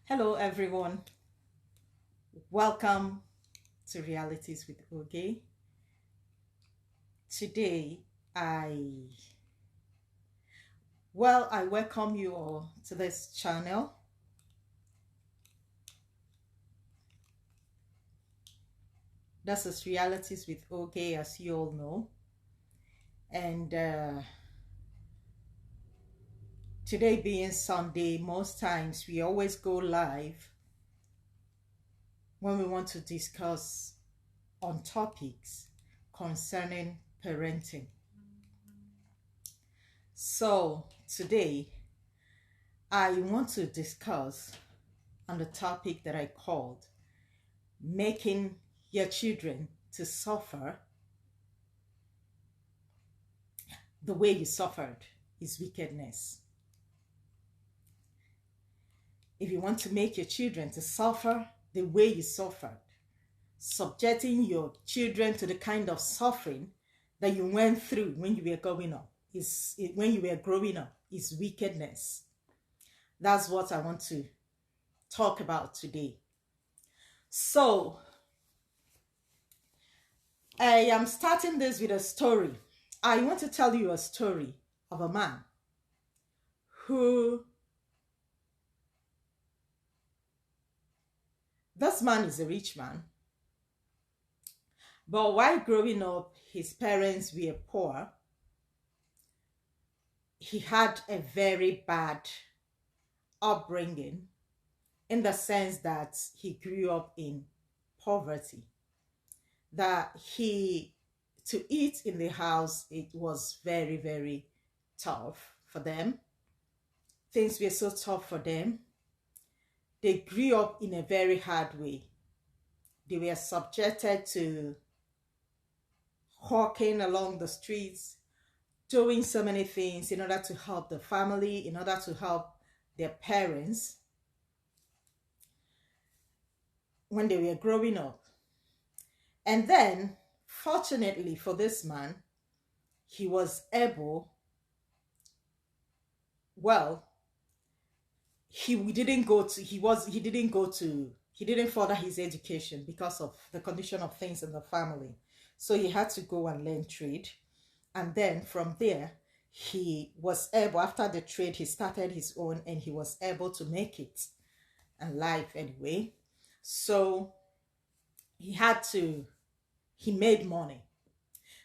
Hello, everyone. Welcome to Realities with Oge. Today, I I welcome you all to this channel. This is Realities with Oge, as you all know. And today being Sunday, most times we always go live when we want to discuss on topics concerning parenting. So today, I want to discuss on the topic that I called making your children to suffer the way you suffered is wickedness. If you want to make your children to suffer the way you suffered, subjecting your children to the kind of suffering that you went through when you were growing up is wickedness. That's what I want to talk about today. So I am starting this with a story. I want to tell you a story of a man who, this man is a rich man, but while growing up, his parents were poor. He had a very bad upbringing in the sense that he grew up in poverty. That to eat in the house, it was very, very tough for them. Things were so tough for them. They grew up in a very hard way. They were subjected to hawking along the streets, doing so many things in order to help the family, in order to help their parents when they were growing up. And then, fortunately for this man, he was able, he didn't further his education because of the condition of things in the family. So he had to go and learn trade. And then from there, he was able, after the trade, he started his own and he was able to make it in life anyway. So he made money.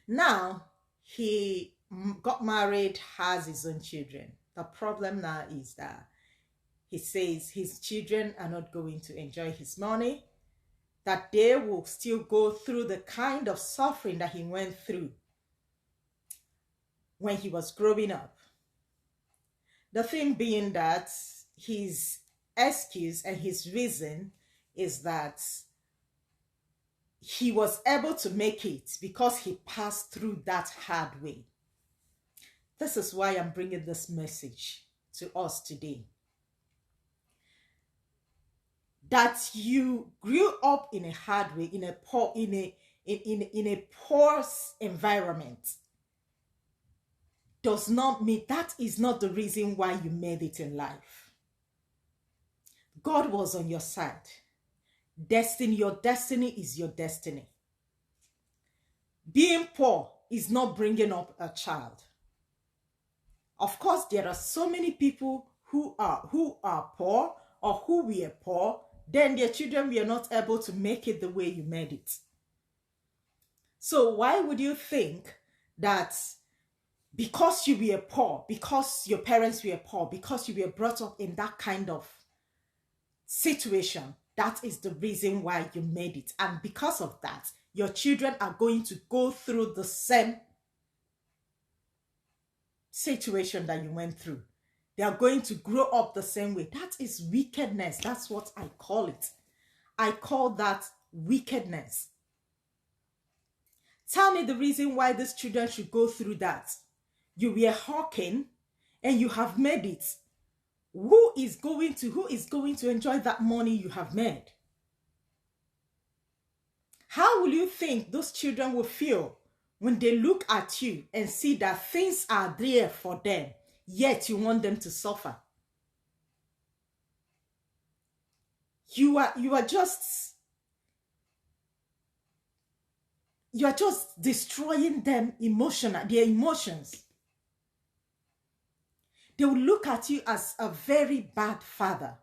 Now, he got married, has his own children. The problem now is that he says his children are not going to enjoy his money, that they will still go through the kind of suffering that he went through when he was growing up. The thing being that his excuse and his reason is that he was able to make it because he passed through that hard way. This is why I'm bringing this message to us today. That you grew up in a hard way, in a poor environment, does not mean that is not the reason why you made it in life. God was on your side. Your destiny is your destiny. Being poor is not bringing up a child. Of course, there are so many people who are poor or who were poor, then their children were not able to make it the way you made it. So why would you think that because you were poor, because your parents were poor, because you were brought up in that kind of situation, that is the reason why you made it? And because of that, your children are going to go through the same situation that you went through. They are going to grow up the same way. That is wickedness. That's what I call it. I call that wickedness. Tell me the reason why these children should go through that. You were hawking and you have made it. Who is going to enjoy that money you have made? How will you think those children will feel when they look at you and see that things are there for them, yet you want them to suffer? you are just destroying them emotional, their emotions. They will look at you as a very bad father,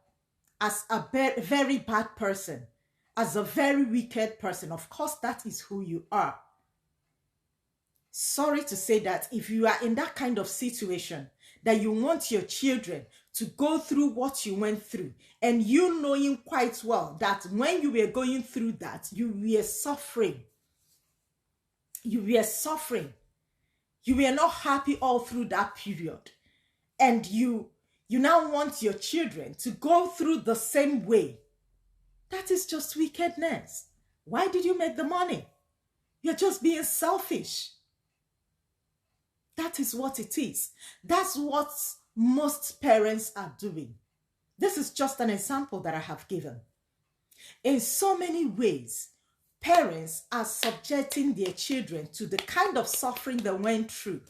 as a very bad person, as a very wicked person. Of course, that is who you are. Sorry to say that if you are in that kind of situation, that you want your children to go through what you went through, and you knowing quite well that when you were going through that, you were suffering. You were suffering. You were not happy all through that period. And you now want your children to go through the same way. That is just wickedness. Why did you make the money? You're just being selfish. That is what it is. That's what most parents are doing. This is just an example that I have given. In so many ways, parents are subjecting their children to the kind of suffering they went through.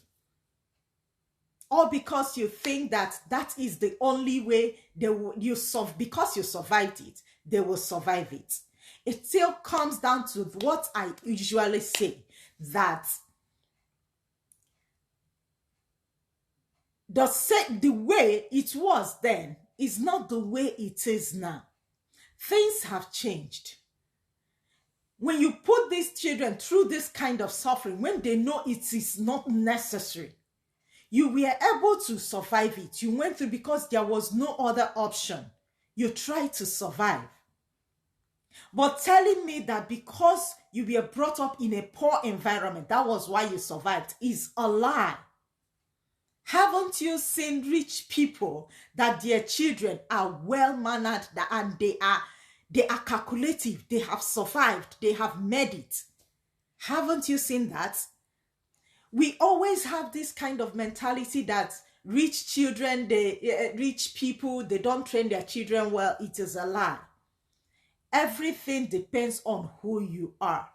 All because you think that that is the only way because you survived it, they will survive it. It still comes down to what I usually say, that the way it was then is not the way it is now. Things have changed. When you put these children through this kind of suffering, when they know it is not necessary, you were able to survive it. You went through because there was no other option. You tried to survive. But telling me that because you were brought up in a poor environment, that was why you survived, is a lie. Haven't you seen rich people that their children are well-mannered and they are calculative, they have survived, they have made it? Haven't you seen that? We always have this kind of mentality that rich children, rich people, they don't train their children well. It is a lie. Everything depends on who you are.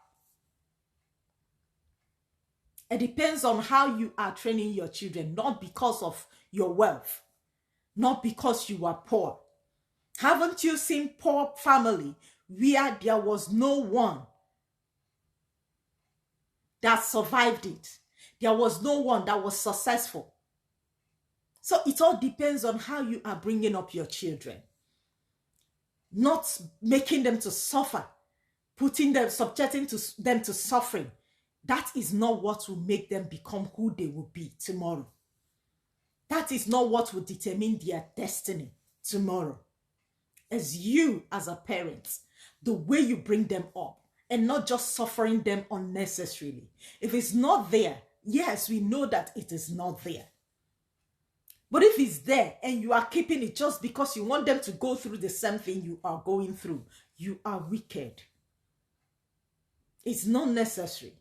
It depends on how you are training your children, not because of your wealth, not because you are poor. Haven't you seen poor family where there was no one that survived it? There was no one that was successful. So it all depends on how you are bringing up your children. Not making them to suffer, subjecting them to suffering. That is not what will make them become who they will be tomorrow. That is not what will determine their destiny tomorrow. As you, as a parent, the way you bring them up, and not just suffering them unnecessarily. If it's not there, yes, we know that it is not there. But if it's there and you are keeping it just because you want them to go through the same thing you are going through, you are wicked. It's not necessary.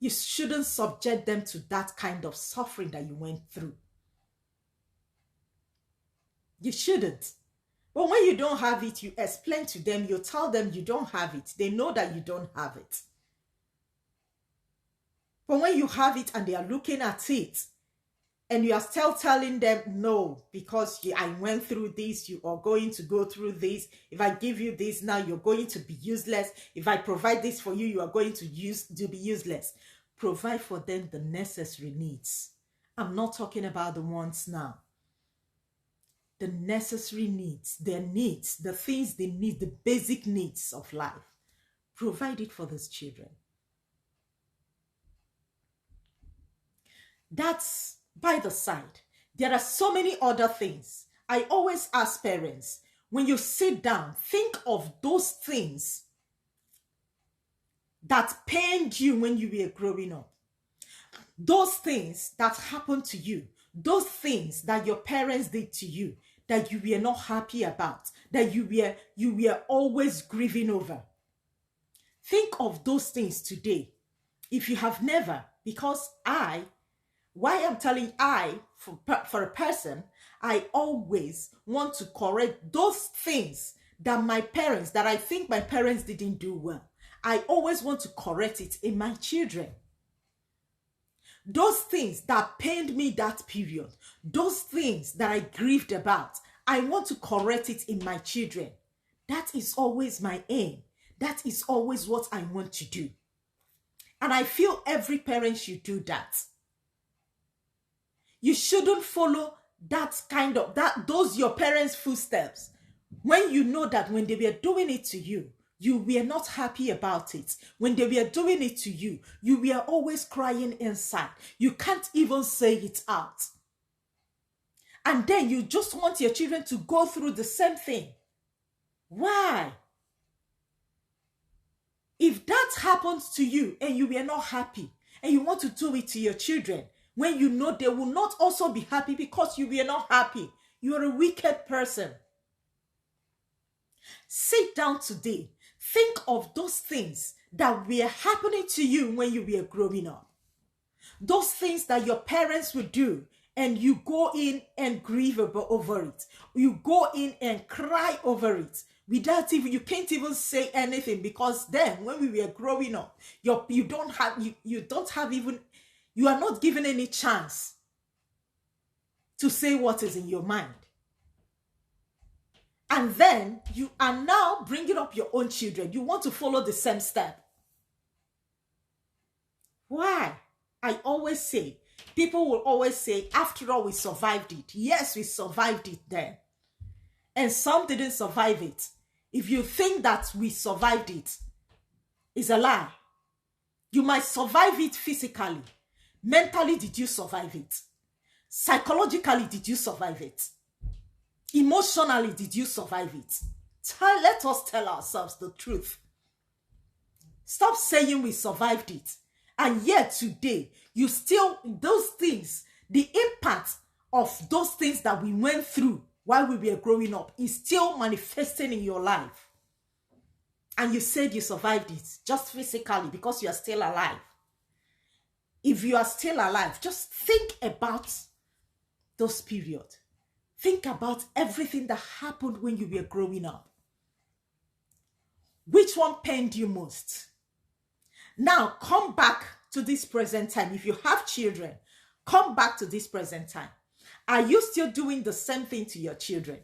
You shouldn't subject them to that kind of suffering that you went through. You shouldn't. But when you don't have it, you explain to them, you tell them you don't have it. They know that you don't have it. But when you have it and they are looking at it, and you are still telling them, no, because I went through this, you are going to go through this. If I give you this now, you're going to be useless. If I provide this for you, you are going to be useless. Provide for them the necessary needs. I'm not talking about the wants now. The necessary needs, their needs, the things they need, the basic needs of life. Provide it for these children. That's by the side. There are so many other things. I always ask parents, when you sit down, think of those things that pained you when you were growing up. Those things that happened to you. Those things that your parents did to you that you were not happy about, that you were always grieving over. Think of those things today. If you have never, because why I'm telling for a person, I always want to correct those things that I think my parents didn't do well. I always want to correct it in my children. Those things that pained me that period, those things that I grieved about, I want to correct it in my children. That is always my aim. That is always what I want to do. And I feel every parent should do that. You shouldn't follow those your parents' footsteps when you know that when they were doing it to you, you were not happy about it. When they were doing it to you, you were always crying inside. You can't even say it out. And then you just want your children to go through the same thing. Why? If that happens to you and you were not happy and you want to do it to your children, when you know they will not also be happy because you were not happy, you are a wicked person. Sit down today. Think of those things that were happening to you when you were growing up. Those things that your parents would do, and you go in and grieve over it. You go in and cry over it. Without even, you can't even say anything, because then when we were growing up, you are not given any chance to say what is in your mind. And then you are now bringing up your own children. You want to follow the same step. Why? I always say, people will always say, after all, we survived it. Yes, we survived it then. And some didn't survive it. If you think that we survived it, it's a lie. You might survive it physically. Mentally, did you survive it? Psychologically, did you survive it? Emotionally, did you survive it? Let us tell ourselves the truth. Stop saying we survived it. And yet today, you still, those things, the impact of those things that we went through while we were growing up is still manifesting in your life. And you said you survived it just physically because you are still alive. If you are still alive, just think about those periods. Think about everything that happened when you were growing up. Which one pained you most? Now, come back to this present time. If you have children, come back to this present time. Are you still doing the same thing to your children?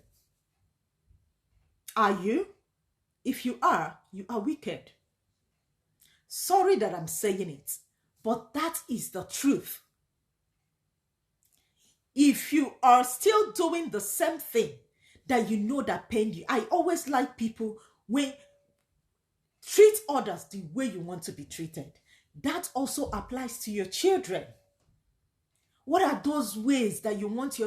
Are you? If you are wicked. Sorry that I'm saying it, but that is the truth. If you are still doing the same thing that you know that pained you, I always like people when treat others the way you want to be treated. That also applies to your children. What are those ways that you want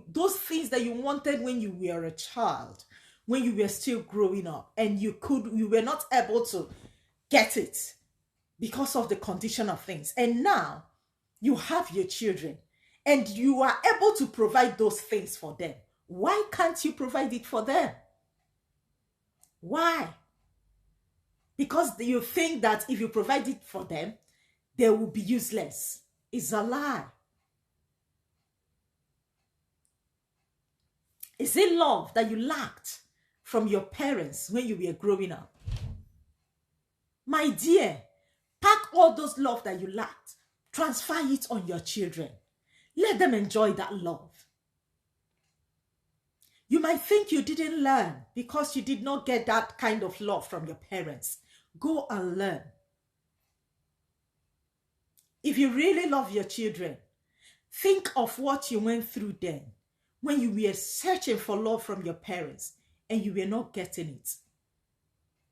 those things that you wanted when you were a child, when you were still growing up, and you were not able to get it because of the condition of things. And now you have your children and you are able to provide those things for them. Why can't you provide it for them? Why? Because you think that if you provide it for them, they will be useless. It's a lie. Is it love that you lacked from your parents when you were growing up? My dear, pack all those love that you lacked, transfer it on your children. Let them enjoy that love. You might think you didn't learn because you did not get that kind of love from your parents. Go and learn. If you really love your children, think of what you went through then when you were searching for love from your parents and you were not getting it.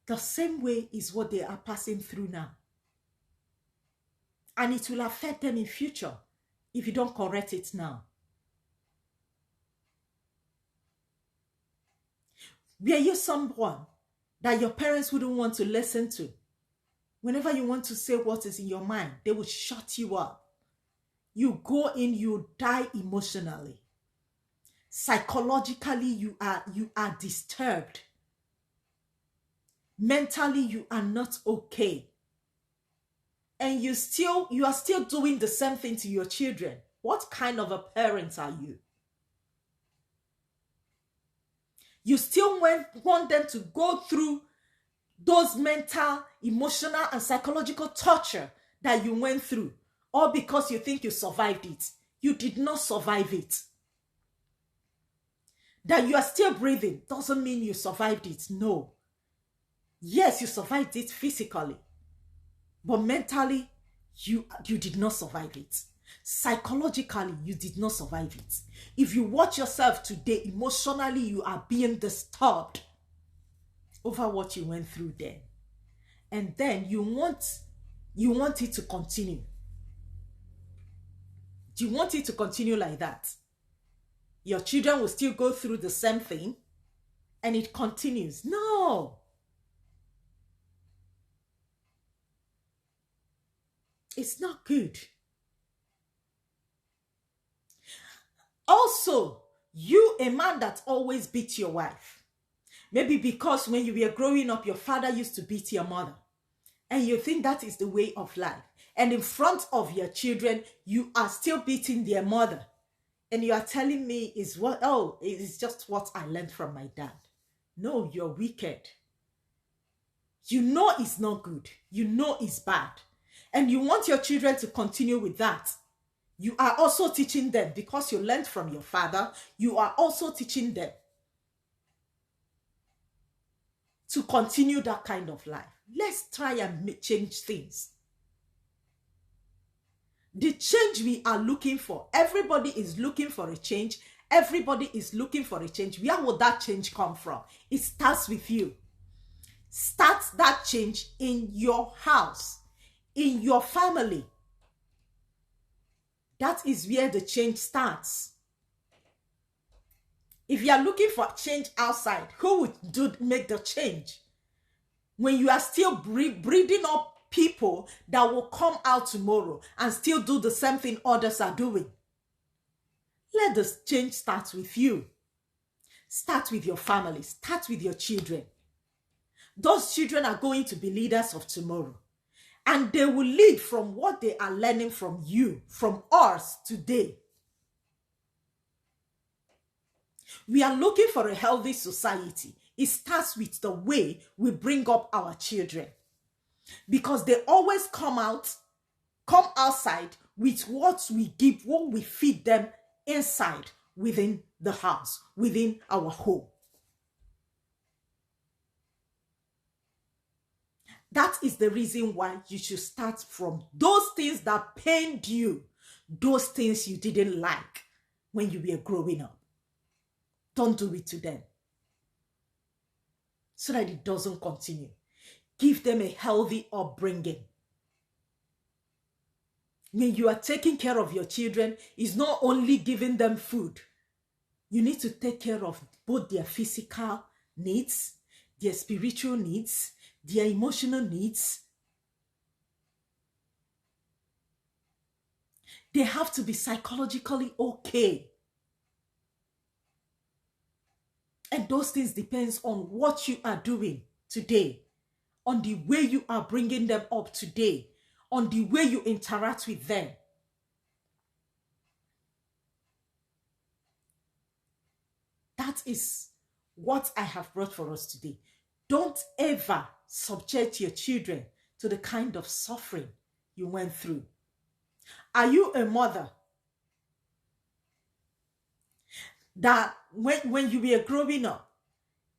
The same way is what they are passing through now. And it will affect them in future if you don't correct it now. Were you someone that your parents wouldn't want to listen to? Whenever you want to say what is in your mind, they will shut you up. You go in, you die emotionally. Psychologically, you are disturbed. Mentally, you are not okay. And you are still doing the same thing to your children. What kind of a parent are you? You still want them to go through those mental, emotional, and psychological torture that you went through, all because you think you survived it. You did not survive it. That you are still breathing doesn't mean you survived it. No. Yes, you survived it physically, but mentally, you did not survive it. Psychologically, you did not survive it. If you watch yourself today, emotionally, you are being disturbed over what you went through then. And then you want it to continue. Do you want it to continue like that? Your children will still go through the same thing and it continues. No. It's not good. Also, you, a man that always beats your wife, maybe because when you were growing up, your father used to beat your mother, and you think that is the way of life. And in front of your children, you are still beating their mother. And you are telling me it's just what I learned from my dad. No, you're wicked. You know it's not good. You know it's bad. And you want your children to continue with that. You are also teaching them, because you learned from your father, you are also teaching them to continue that kind of life. Let's try and change things. The change we are looking for, everybody is looking for a change. Everybody is looking for a change. Where will that change come from? It starts with you. Start that change in your house, in your family. That is where the change starts. If you are looking for change outside, who would make the change? When you are still breeding up people that will come out tomorrow and still do the same thing others are doing. Let the change start with you. Start with your family. Start with your children. Those children are going to be leaders of tomorrow. And they will lead from what they are learning from you, from us today. We are looking for a healthy society. It starts with the way we bring up our children. Because they always come outside with what we give, what we feed them inside, within the house, within our home. That is the reason why you should start from those things that pained you, those things you didn't like when you were growing up. Don't do it to them, so that it doesn't continue. Give them a healthy upbringing. When you are taking care of your children, it's not only giving them food. You need to take care of both their physical needs, their spiritual needs, their emotional needs. They have to be psychologically okay. And those things depends on what you are doing today, on the way you are bringing them up today, on the way you interact with them. That is what I have brought for us today. Don't ever subject your children to the kind of suffering you went through. Are you a mother that when you were growing up,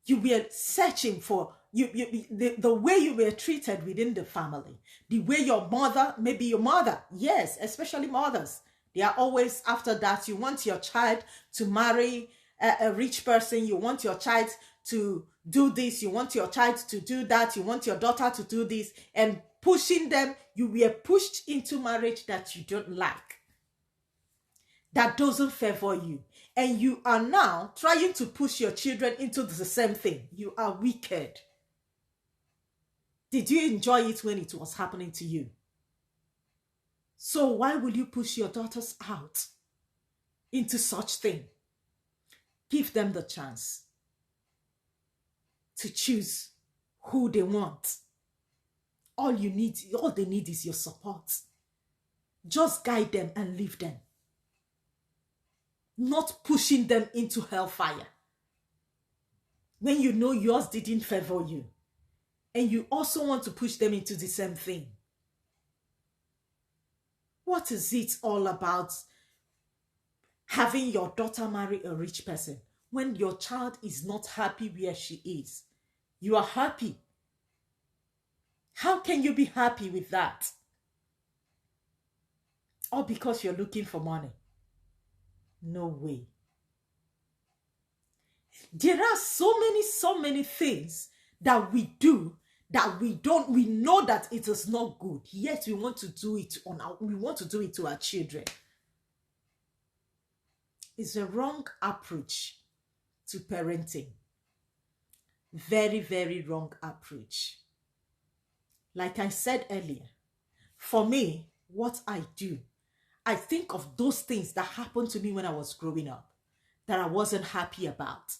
you were searching for the way you were treated within the family, the way your mother, maybe your mother, yes, especially mothers, they are always after that. You want your child to marry a rich person. You want your child to do this. You want your child to do that. You want your daughter to do this, and pushing them. You were pushed into marriage that you don't like, that doesn't favor you. And you are now trying to push your children into the same thing. You are wicked. Did you enjoy it when it was happening to you? So why will you push your daughters out into such thing? Give them the chance to choose who they want. All they need is your support. Just guide them and leave them. Not pushing them into hellfire when you know yours didn't favor you, and you also want to push them into the same thing. What is it all about having your daughter marry a rich person? When your child is not happy where she is, you are happy. How can you be happy with that? Or because you're looking for money? No way. There are so many things that we do that we know that it is not good, yet we want to do it we want to do it to our children. It's a wrong approach to parenting. Very, very wrong approach. Like I said earlier, for me, what I do, I think of those things that happened to me when I was growing up that I wasn't happy about.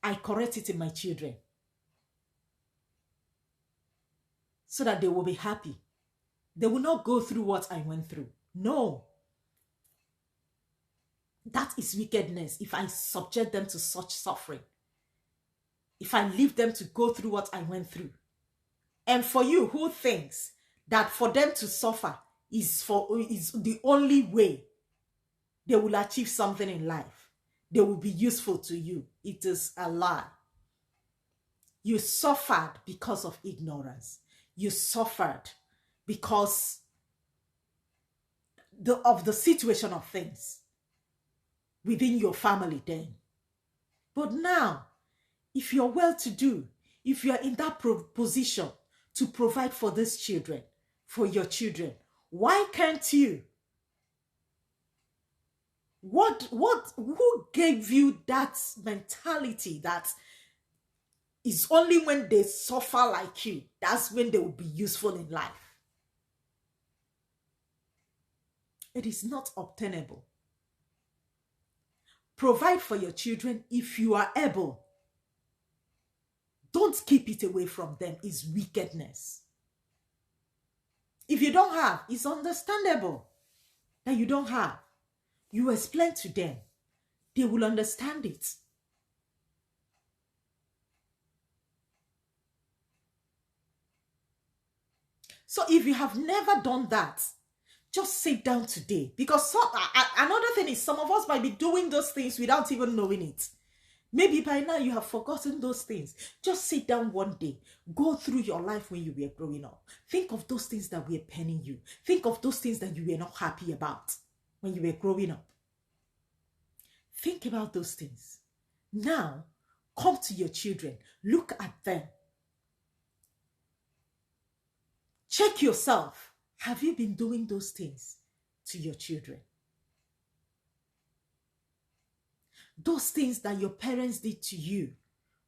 I correct it in my children so that they will be happy. They will not go through what I went through. No. That is wickedness if I subject them to such suffering. If I leave them to go through what I went through. And for you who thinks that for them to suffer is the only way they will achieve something in life, they will be useful to you, it is a lie. You suffered because of ignorance. You suffered because of the situation of things within your family then. But now, if you're well-to-do, if you're in that position to provide for these children, for your children, why can't you? Who gave you that mentality that it's only when they suffer like you, that's when they will be useful in life? It is not obtainable. Provide for your children if you are able. Don't keep it away from them. It's wickedness. If you don't have, it's understandable that you don't have. You explain to them. They will understand it. So if you have never done that, just sit down today. Because another thing is, some of us might be doing those things without even knowing it. Maybe by now you have forgotten those things. Just sit down one day. Go through your life when you were growing up. Think of those things that were paining you. Think of those things that you were not happy about when you were growing up. Think about those things. Now, come to your children. Look at them. Check yourself. Have you been doing those things to your children? Those things that your parents did to you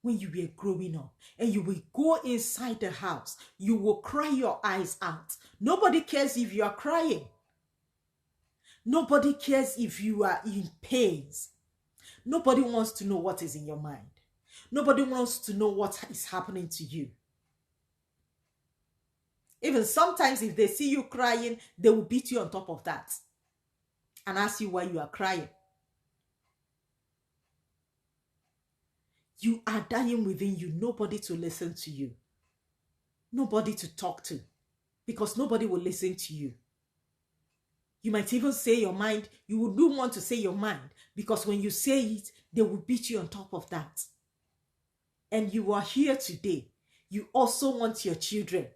when you were growing up, and you will go inside the house, you will cry your eyes out. Nobody cares if you are crying. Nobody cares if you are in pains. Nobody wants to know what is in your mind. Nobody wants to know what is happening to you. Even sometimes if they see you crying, they will beat you on top of that and ask you why you are crying. You are dying within you. Nobody to listen to you. Nobody to talk to. Because nobody will listen to you. You might even say your mind. You would do want to say your mind. Because when you say it, they will beat you on top of that. And you are here today. You also want your children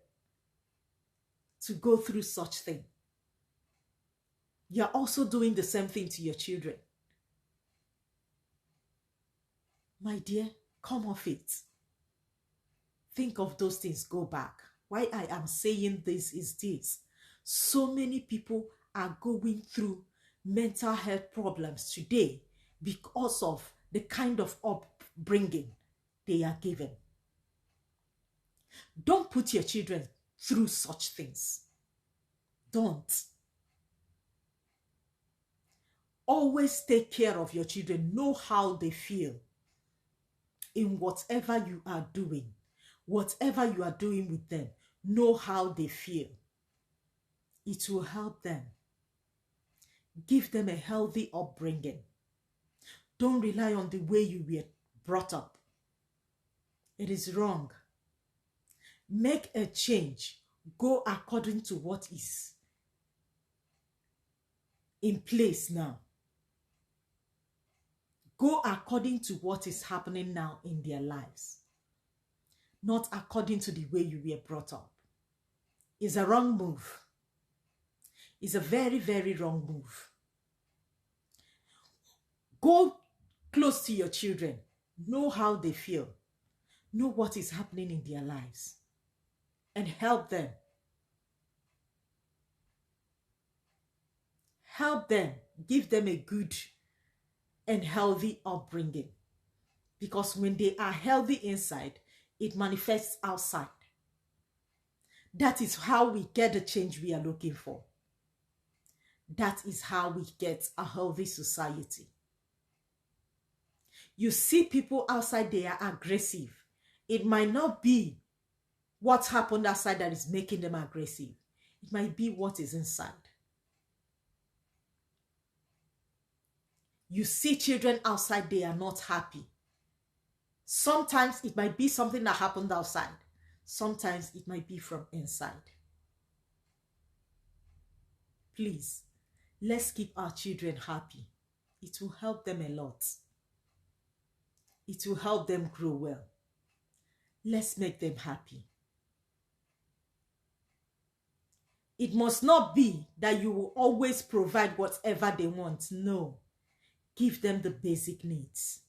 to go through such thing. You are also doing the same thing to your children. My dear, come off it. Think of those things. Go back. Why I am saying this is this. So many people are going through mental health problems today because of the kind of upbringing they are given. Don't put your children through such things. Don't. Always take care of your children. Know how they feel in whatever you are doing. Whatever you are doing with them, know how they feel. It will help them. Give them a healthy upbringing. Don't rely on the way you were brought up. It is wrong. Make a change. Go according to what is in place now. go according to what is happening now in their lives, not according to the way you were brought up. It's a wrong move. It's a very, very wrong move. Go close to your children. Know how they feel. Know what is happening in their lives. And help them. Help them. Give them a good and healthy upbringing. Because when they are healthy inside, it manifests outside. That is how we get the change we are looking for. That is how we get a healthy society. You see people outside, they are aggressive. It might not be what happened outside that is making them aggressive. It might be what is inside. You see children outside, they are not happy. Sometimes it might be something that happened outside. Sometimes it might be from inside. Please, let's keep our children happy. It will help them a lot. It will help them grow well. Let's make them happy. It must not be that you will always provide whatever they want. No. Give them the basic needs.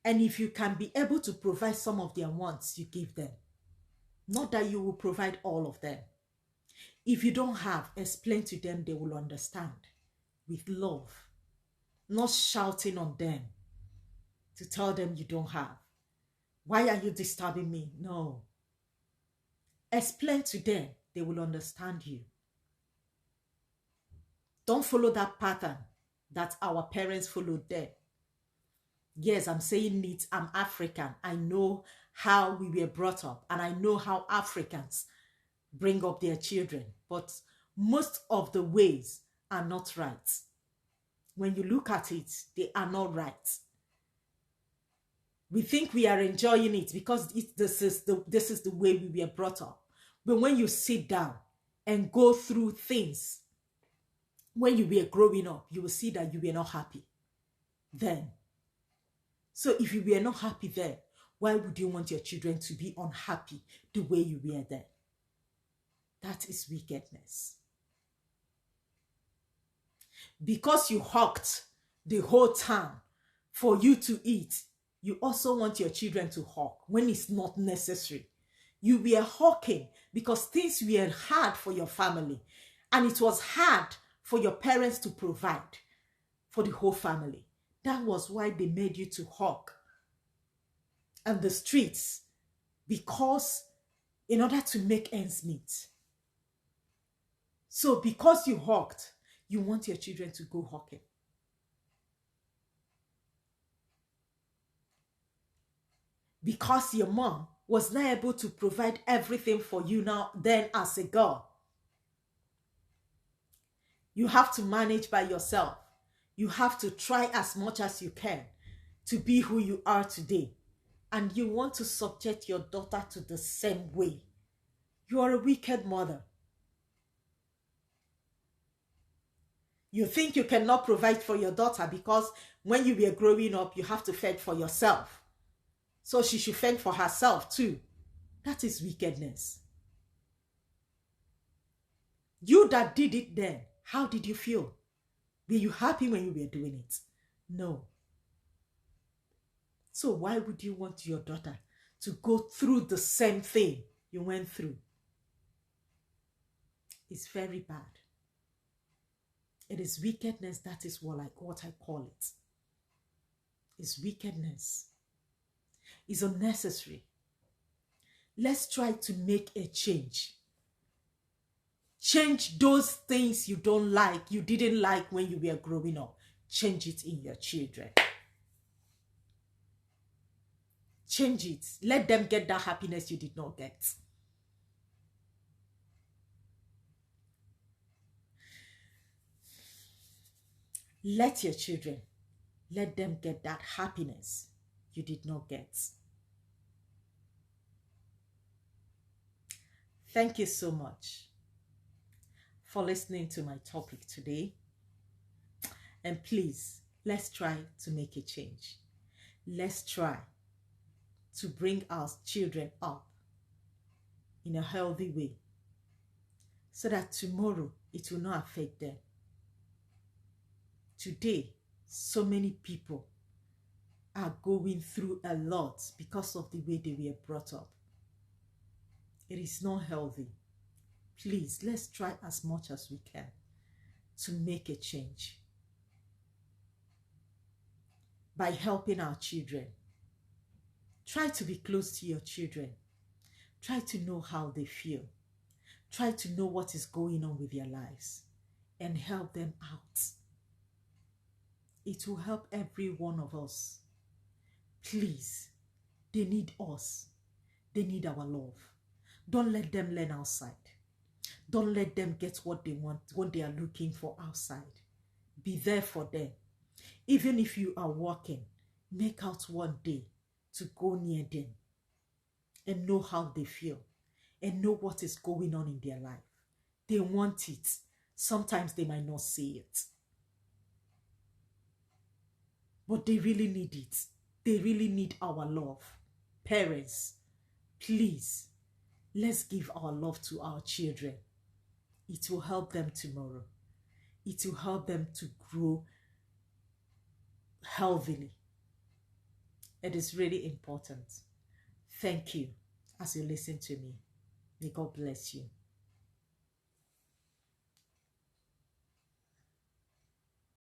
And if you can be able to provide some of their wants, you give them. Not that you will provide all of them. If you don't have, explain to them, they will understand. With love. Not shouting on them to tell them you don't have. Why are you disturbing me? No. Explain to them, they will understand you. Don't follow that pattern that our parents followed them. Yes, I'm saying needs. I'm African. I know how we were brought up, and I know how Africans bring up their children. But most of the ways are not right. When you look at it, they are not right. We think we are enjoying it because this is the way we were brought up. But when you sit down and go through things, when you were growing up, you will see that you were not happy then. So if you were not happy then, why would you want your children to be unhappy the way you were then? That is wickedness. Because you hawked the whole town for you to eat, you also want your children to hawk when it's not necessary. You were hawking because things were hard for your family, and it was hard for your parents to provide for the whole family. That was why they made you to hawk on the streets, because in order to make ends meet. So because you hawked, you want your children to go hawking. Because your mom was not able to provide everything for you now, then as a girl. You have to manage by yourself. You have to try as much as you can to be who you are today. And you want to subject your daughter to the same way. You are a wicked mother. You think you cannot provide for your daughter because when you were growing up, you have to fend for yourself. So she should fend for herself too. That is wickedness. You that did it then, how did you feel? Were you happy when you were doing it? No. So why would you want your daughter to go through the same thing you went through? It's very bad. It is wickedness. That is what I call it. It's wickedness. It's unnecessary. Let's try to make a change. Change those things you don't like, you didn't like when you were growing up. Change it in your children. Change it. Let them get that happiness you did not get. Let your children, let them get that happiness you did not get. Thank you so much for listening to my topic today. And please Let's try to make a change. Let's try to bring our children up in a healthy way so that tomorrow it will not affect them. Today, so many people are going through a lot because of the way they were brought up. It is not healthy. Please, let's try as much as we can to make a change by helping our children. Try to be close to your children. Try to know how they feel. Try to know what is going on with their lives and help them out. It will help every one of us. Please, they need us. They need our love. Don't let them learn outside. Don't let them get what they want, what they are looking for outside. Be there for them. Even if you are working, make out one day to go near them and know how they feel and know what is going on in their life. They want it. Sometimes they might not see it, but they really need it. They really need our love. Parents, please, let's give our love to our children. It will help them tomorrow. It will help them to grow healthily. It is really important. Thank you as you listen to me. May God bless you.